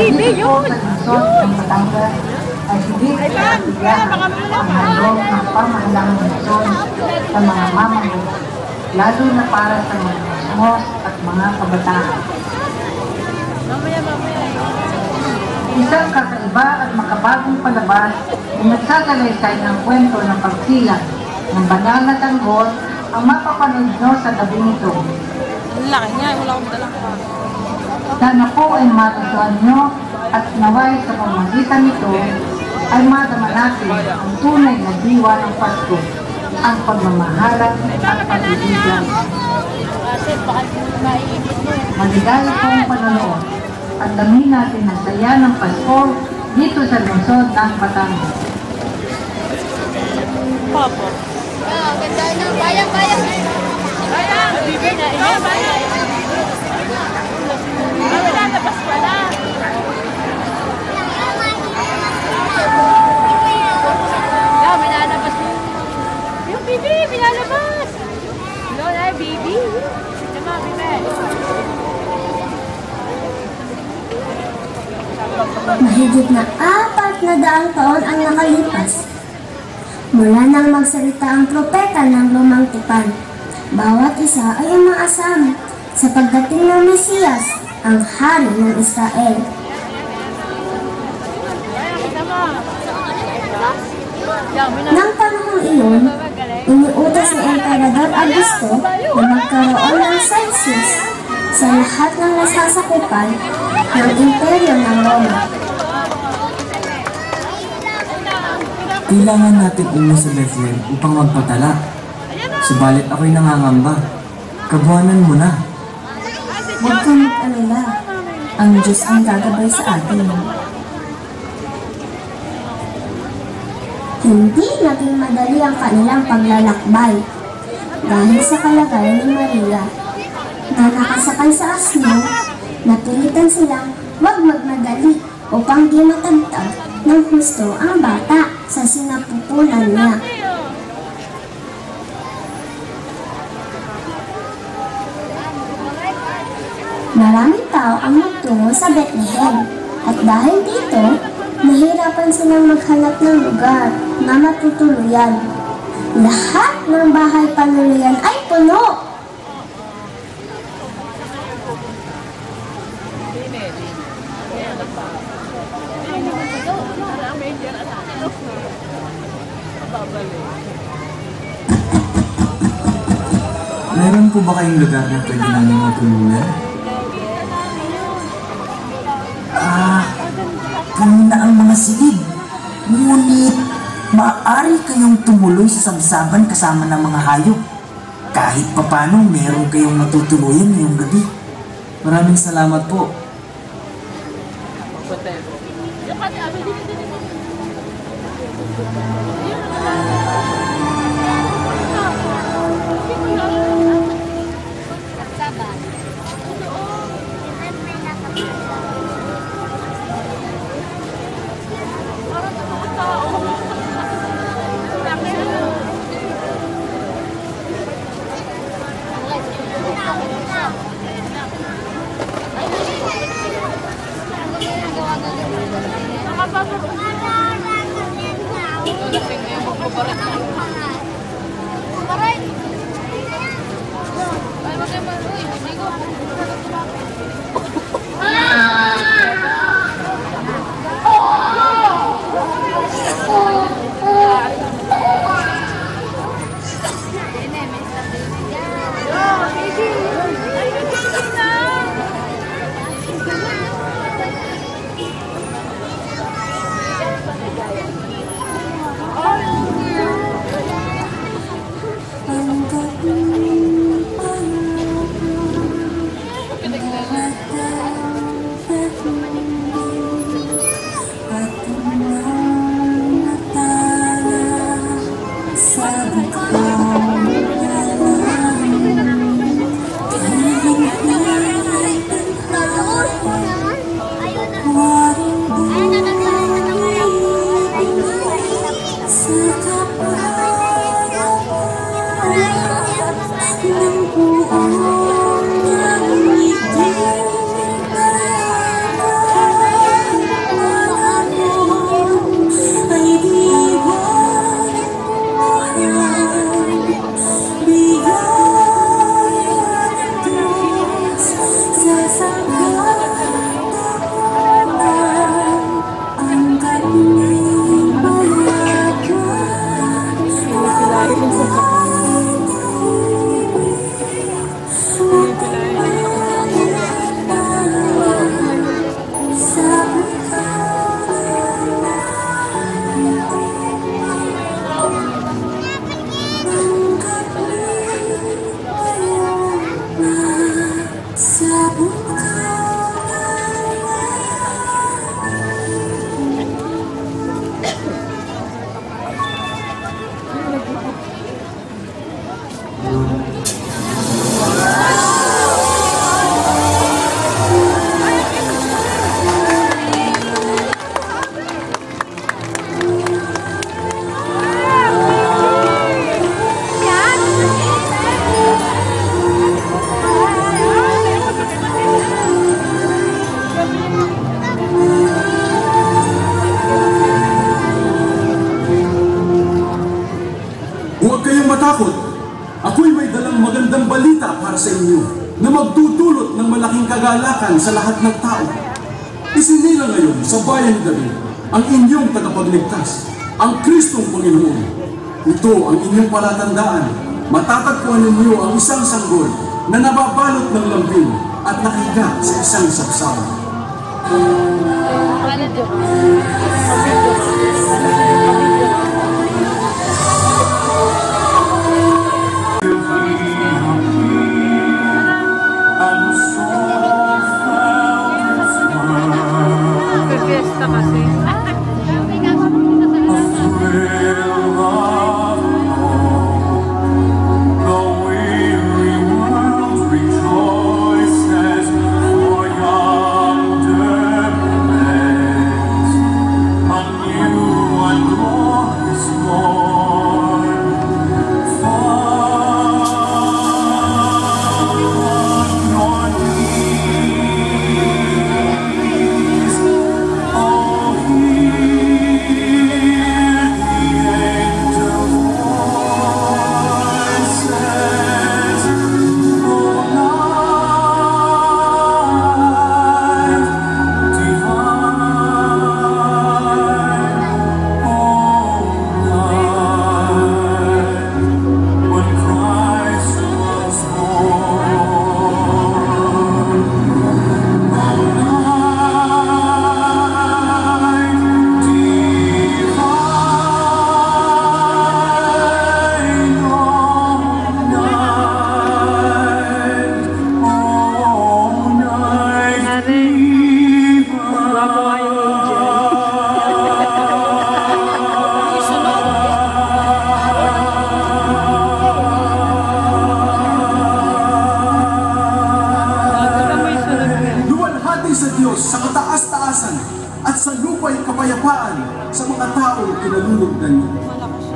Dito po sa lungsod ng Batangas ay higit na bigyan ang handog ng pamahalang lungsod sa mga mamamayan, lalo na para sa mga mismos at mga kabataan. Isang kakaiba at makabagong palabas na nagsasalaysay ng kwento ng pagsilang ng banal na tanggol ang mapapanood nyo sa gabi nito. Ang laki niya, wala akong dalang pa. Sana po ay matutuan nyo at naway sa pamagitan nito ay madama natin ang tunay na diwa ng Pasko, ang pagmamahalan at pag-ibigay. Maligaya pong panonood. At damin natin ang saya ng Pasko dito sa lungsod ng Batangas. Papa. Ganda ng bayang-bayang. Bayang! Bibig na ina, bayang! Wala na, Pasko na! May nalabas mo. Yung bibi, may nalabas! Lola, bibi. Tama, bibi. Mahigit na 400 taon ang nakalipas mula nang magsalita ang propeta ng lumang tipan. Bawat isa ay umaasam sa pagdating ng Mesiyas, ang hari ng Israel. Nang panahong iyon, iniutos ni Emperador Augusto na magkaroon ng census sa lahat ng nasasakupan ng imperyo ng Roma. Kailangan natin umuwi sa Bethlehem upang magpatala. Subalit ako'y nangangamba. Kabuhanan mo na. Huwag kang mag-alala. Ang Diyos ang gagabay sa atin. Hindi naging madali ang kanilang paglalakbay dahil sa kalagayan ni Maria na nakasakay sa asno. Napilitan silang huwag magmadali upang di matagtag ng husto ang bata sa sinapupunan niya. Maraming tao ang nagtungo sa Bethlehem at dahil dito, nahirapan silang maghanap ng lugar na matutuluyan. Lahat ng bahay panuluyan ay puno! Meron po ba kayong lugar na pwede namin matuluyan? Puno na ang mga silid. Ngunit, maaari kayong tumuloy sa sabsaban kasama ng mga hayop. Kahit papano, meron kayong matutuluyan ngayong gabi. Maraming salamat po. Huwag kayong matakot. Ako'y may dalang magandang balita para sa inyo na magdudulot ng malaking kagalakan sa lahat ng tao. Isinilang ngayon sa bayan ni David ang inyong tagapagligtas, ang Kristong Panginoon. Ito ang inyong palatandaan. Matatagpuan ninyo ang isang sanggol na nababalot ng lambing at nakahiga sa isang sapsawan. Fiesta kasi. sa Diyos sa kataas-taasan at sa lupa'y kapayapaan sa mga taong kinalulugdan niya.